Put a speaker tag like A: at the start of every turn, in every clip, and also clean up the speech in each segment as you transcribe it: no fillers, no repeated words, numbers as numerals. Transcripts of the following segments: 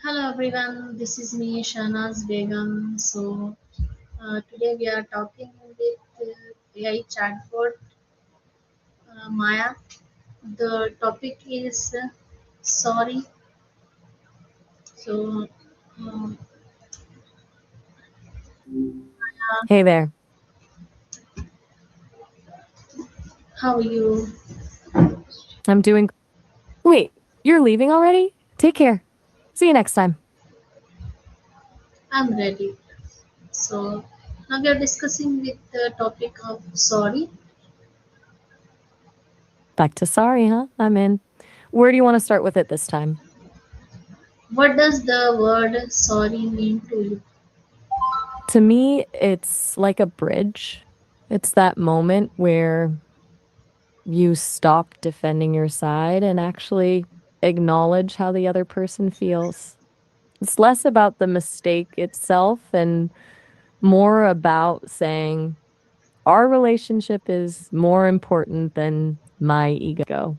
A: Hello everyone, this is me Shahnaz Begum. Today we are talking with AI chatbot Maya. The topic is sorry. So, um,
B: Hey there.
A: how are you?
B: I'm doing. Wait, you're leaving already? Take care. See you next time.
A: I'm ready. So now we are discussing with the topic of sorry.
B: Back to sorry, huh? I'm in. Where do you want to start with it this time?
A: What does the word sorry mean to you?
B: To me, it's like a bridge. It's that moment where you stop defending your side and actually acknowledge how the other person feels. It's less about the mistake itself and more about saying, our relationship is more important than my ego.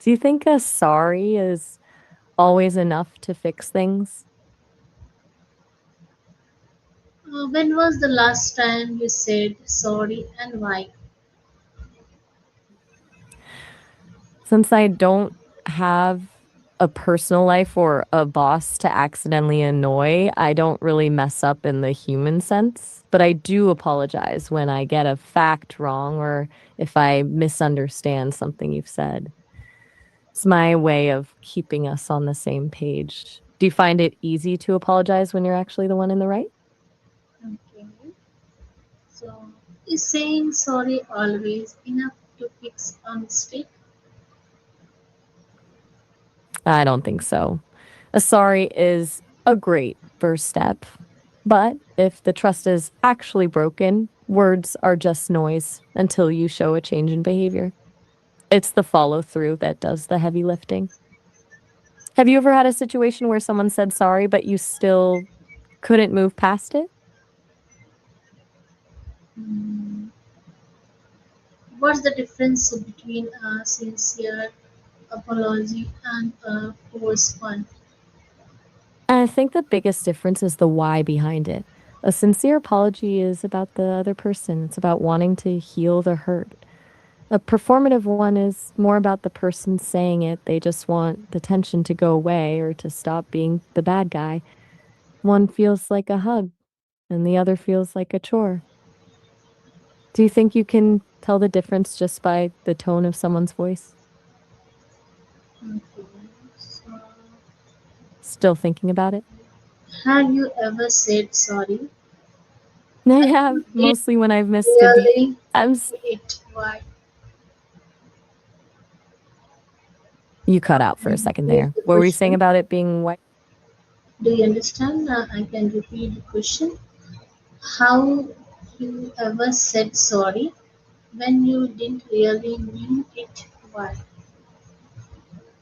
B: Do you think a sorry is always enough to fix things?
A: When was the last time you said sorry and why?
B: Since I don't have a personal life or a boss to accidentally annoy, I don't really mess up in the human sense. But I do apologize when I get a fact wrong or if I misunderstand something you've said. It's my way of keeping us on the same page. Do you find it easy to apologize when you're actually the one in the right?
A: Okay. So, is saying sorry always enough to fix a mistake?
B: I don't think so. A sorry is a great first step. But if the trust is actually broken, words are just noise until you show a change in behavior. It's the follow through that does the heavy lifting. Have you ever had a situation where someone said sorry, but you still couldn't move past it?
A: Hmm, what's the difference between a sincere apology and a forced one?
B: And I think the biggest difference is the why behind it. A sincere apology is about the other person, it's about wanting to heal the hurt. A performative one is more about the person saying it. They just want the tension to go away or to stop being the bad guy. One feels like a hug, and the other feels like a chore. Do you think you can tell the difference just by the tone of someone's voice?
A: Okay. So,
B: Still thinking about it?
A: have you ever said sorry?
B: I
A: And
B: have,
A: you did
B: mostly when I've missed a beat.
A: really
B: I'm.
A: mean it. Why?
B: You cut out for
A: Can
B: a
A: you
B: second
A: repeat
B: there.
A: the
B: What were you saying
A: question?
B: about it being white?
A: Do you understand? I can repeat the question. How you ever said sorry when you didn't really mean it? Why?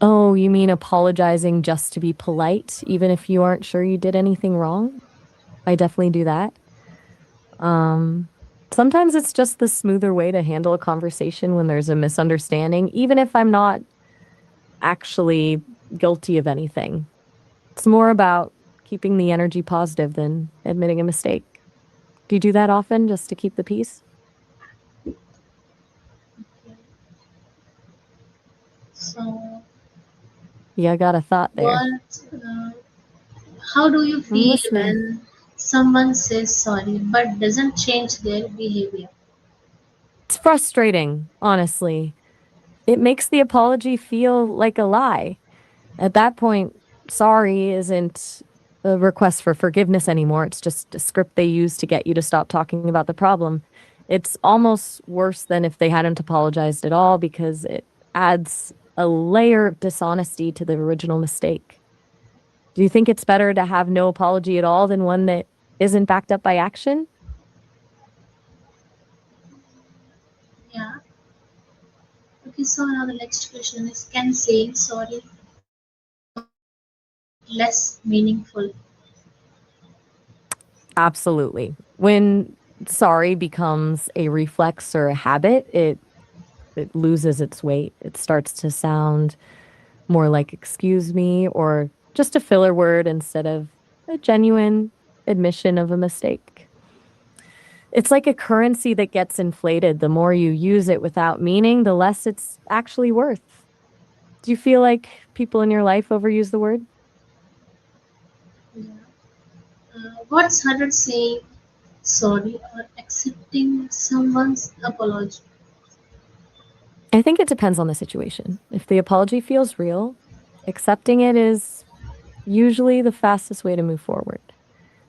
B: Oh, you mean apologizing just to be polite, even if you aren't sure you did anything wrong? I definitely do that. Um, Sometimes it's just the smoother way to handle a conversation when there's a misunderstanding, even if I'm not actually guilty of anything. It's more about keeping the energy positive than admitting a mistake. Do you do that often just to keep the peace?
A: So,
B: Yeah, I got a thought there.
A: what? How do you
B: I'm
A: feel
B: listening.
A: when someone says sorry but doesn't change their behavior?
B: It's frustrating, honestly. It makes the apology feel like a lie. At that point, sorry isn't a request for forgiveness anymore. It's just a script they use to get you to stop talking about the problem. It's almost worse than if they hadn't apologized at all because it adds a layer of dishonesty to the original mistake. Do you think it's better to have no apology at all than one that isn't backed up by action?
A: Yeah. Okay, so now the next question is, can saying sorry less meaningful?
B: Absolutely. When sorry becomes a reflex or a habit, it loses its weight. It starts to sound more like excuse me or just a filler word instead of a genuine admission of a mistake. It's like a currency that gets inflated. The more you use it without meaning, the less it's actually worth. Do you feel like people in your life overuse the word?
A: Yeah. What's harder, saying sorry or accepting someone's apology?
B: I think it depends on the situation. If the apology feels real, accepting it is usually the fastest way to move forward.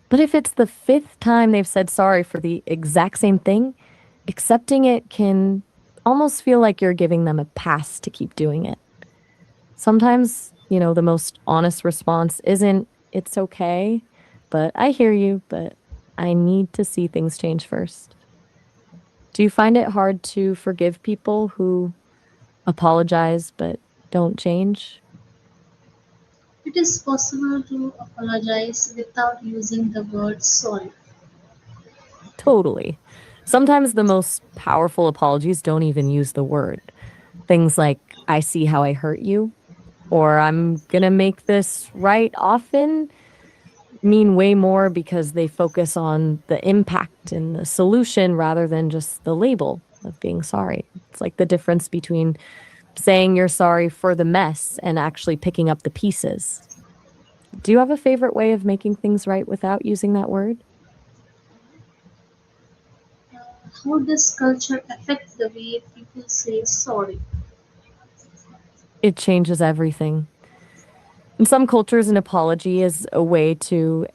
B: But if it's the fifth time they've said sorry for the exact same thing, accepting it can almost feel like you're giving them a pass to keep doing it. Sometimes, the most honest response isn't, it's okay, but I hear you, but I need to see things change first. Do you find it hard to forgive people who apologize but don't change?
A: It is possible to apologize without using the word sorry.
B: Totally. Sometimes the most powerful apologies don't even use the word. Things like, I see how I hurt you, or I'm gonna make this right often mean way more because they focus on the impact and the solution rather than just the label of being sorry. It's like the difference between saying you're sorry for the mess and actually picking up the pieces. Do you have a favorite way of making things right without using that word?
A: How does culture affect the way people say sorry?
B: It changes everything. In some cultures, an apology is a way to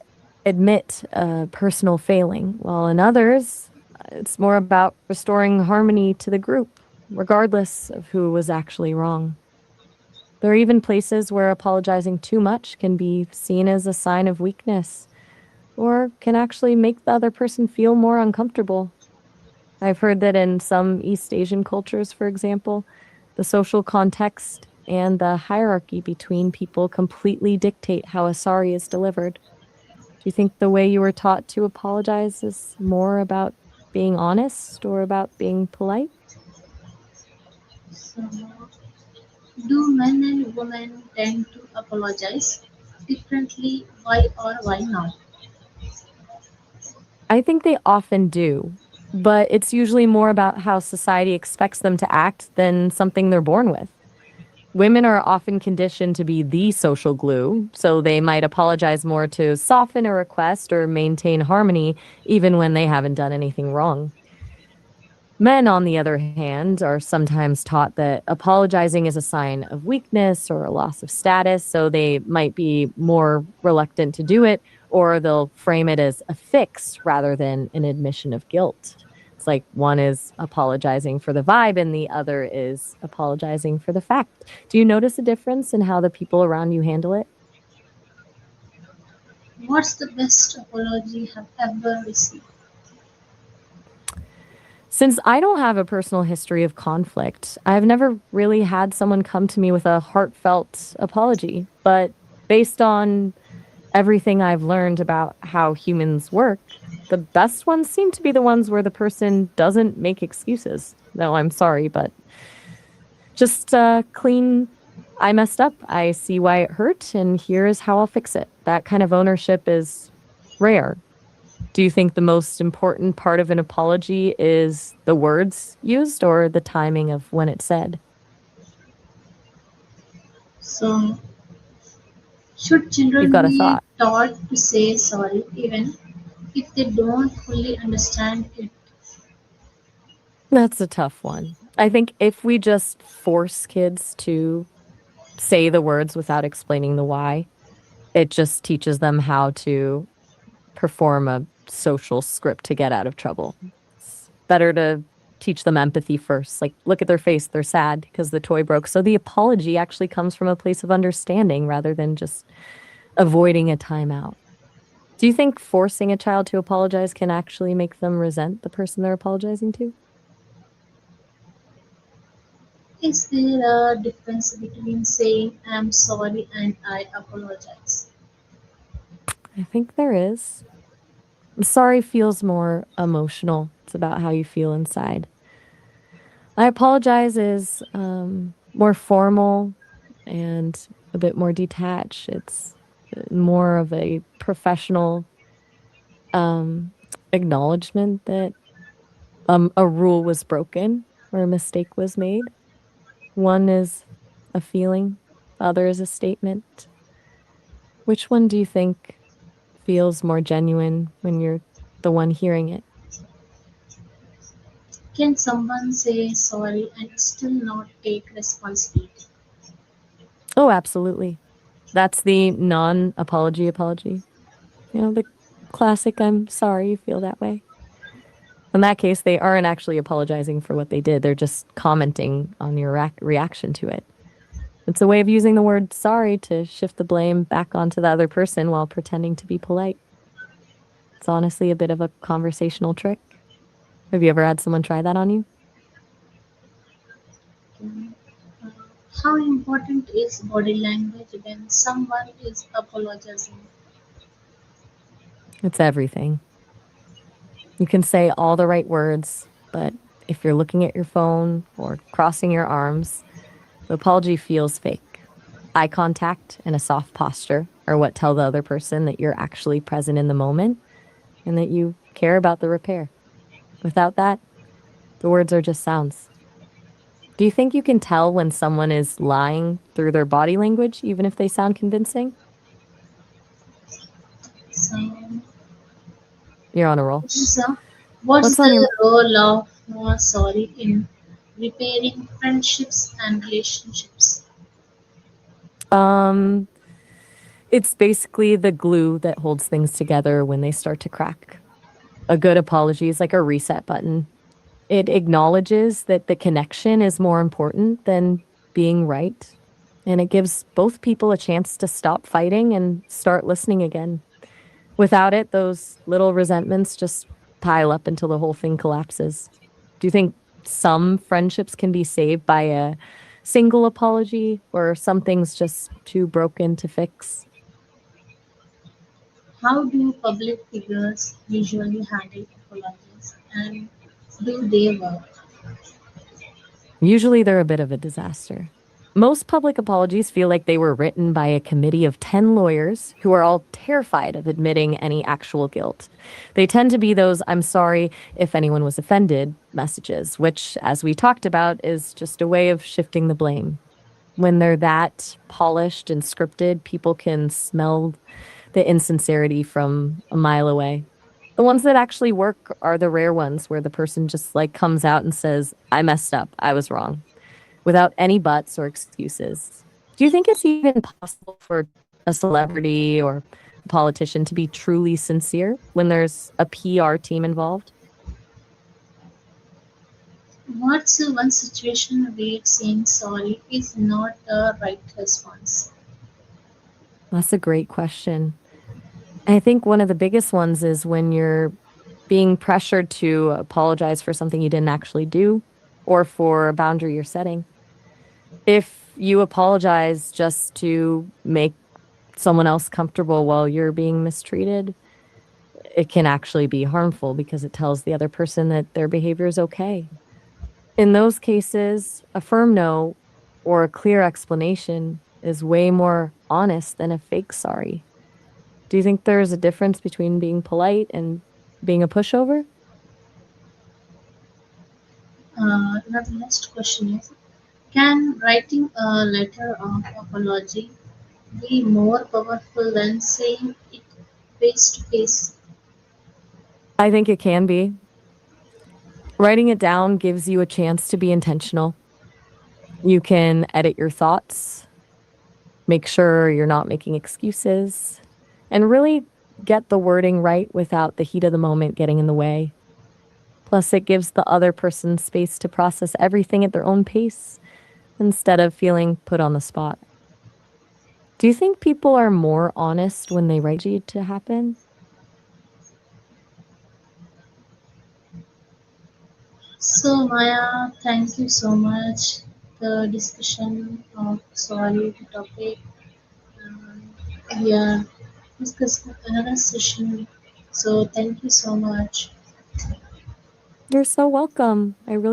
B: admit a personal failing, while in others, it's more about restoring harmony to the group, regardless of who was actually wrong. There are even places where apologizing too much can be seen as a sign of weakness or can actually make the other person feel more uncomfortable. I've heard that in some East Asian cultures, for example, the social context and the hierarchy between people completely dictate how a sorry is delivered. Do you think the way you were taught to apologize is more about being honest or about being polite?
A: So, do men and women tend to apologize differently? Why or why not?
B: I think they often do, but it's usually more about how society expects them to act than something they're born with. Women are often conditioned to be the social glue, so they might apologize more to soften a request or maintain harmony even when they haven't done anything wrong. Men, on the other hand, are sometimes taught that apologizing is a sign of weakness or a loss of status, so they might be more reluctant to do it, or they'll frame it as a fix rather than an admission of guilt. It's like one is apologizing for the vibe and the other is apologizing for the fact. Do you notice a difference in how the people around you handle it?
A: What's the best apology you have ever received?
B: Since I don't have a personal history of conflict, I've never really had someone come to me with a heartfelt apology. But based on everything I've learned about how humans work, the best ones seem to be the ones where the person doesn't make excuses. No, I'm sorry, but just clean. I messed up. I see why it hurt, and here's how I'll fix it. That kind of ownership is rare. Do you think the most important part of an apology is the words used or the timing of when it's said?
A: So, should
B: You've
A: children
B: got a
A: be
B: thought.
A: taught to say sorry even if they don't fully understand it?
B: That's a tough one. I think if we just force kids to say the words without explaining the why, it just teaches them how to perform a social script to get out of trouble. It's better to teach them empathy first. Like, look at their face, they're sad because the toy broke. So the apology actually comes from a place of understanding rather than just avoiding a timeout. Do you think forcing a child to apologize can actually make them resent the person they're apologizing to?
A: Is there a difference between saying I'm sorry and I apologize?
B: I think there is. Sorry feels more emotional. It's about how you feel inside. I apologize is more formal and a bit more detached. It's more of a professional um, acknowledgement that a rule was broken or a mistake was made. One is a feeling, the other is a statement. Which one do you think feels more genuine when you're the one hearing it?
A: Can someone say sorry and still not take responsibility?
B: Oh, absolutely. That's the non apology apology. The classic, I'm sorry you feel that way. In that case, they aren't actually apologizing for what they did. They're just commenting on your reaction to it. It's a way of using the word sorry to shift the blame back onto the other person while pretending to be polite. It's honestly a bit of a conversational trick. Have you ever had someone try that on you?
A: Okay. Uh, how important is body language when someone is apologizing?
B: It's everything. You can say all the right words, but if you're looking at your phone or crossing your arms, the apology feels fake. Eye contact and a soft posture are what tell the other person that you're actually present in the moment and that you care about the repair. Without that, the words are just sounds. Do you think you can tell when someone is lying through their body language, even if they sound convincing?
A: So,
B: You're on a roll.
A: so what's
B: What's on
A: the
B: your
A: role of sorry in repairing friendships and relationships?
B: um it's basically the glue that holds things together when they start to crack. A good apology is like a reset button. It acknowledges that the connection is more important than being right. And it gives both people a chance to stop fighting and start listening again. Without it, those little resentments just pile up until the whole thing collapses. Do you think some friendships can be saved by a single apology, or some things just too broken to fix?
A: How do public figures usually handle apologies and do they work?
B: Usually they're a bit of a disaster. Most public apologies feel like they were written by a committee of 10 lawyers who are all terrified of admitting any actual guilt. They tend to be those "I'm sorry if anyone was offended" messages, which, as we talked about, is just a way of shifting the blame. When they're that polished and scripted, people can smell the insincerity from a mile away. The ones that actually work are the rare ones where the person just like comes out and says, "I messed up. I was wrong," without any buts or excuses. Do you think it's even possible for a celebrity or a politician to be truly sincere when there's a PR team involved?
A: What's one situation where saying sorry is not the right response?
B: That's a great question. I think one of the biggest ones is when you're being pressured to apologize for something you didn't actually do or for a boundary you're setting. If you apologize just to make someone else comfortable while you're being mistreated, it can actually be harmful because it tells the other person that their behavior is okay. In those cases, a firm no or a clear explanation is way more honest than a fake sorry. Do you think there's a difference between being polite and being a pushover?
A: Now the next question is, can writing a letter of apology be more powerful than saying it face to face?
B: I think it can be. Writing it down gives you a chance to be intentional. You can edit your thoughts, make sure you're not making excuses, and really get the wording right without the heat of the moment getting in the way. Plus, it gives the other person space to process everything at their own pace instead of feeling put on the spot. Do you think people are more honest when they write you to happen?
A: So Maya, thank you so much. The discussion of sorry topic. We are discussing another session. So thank you so much.
B: You're so welcome. I really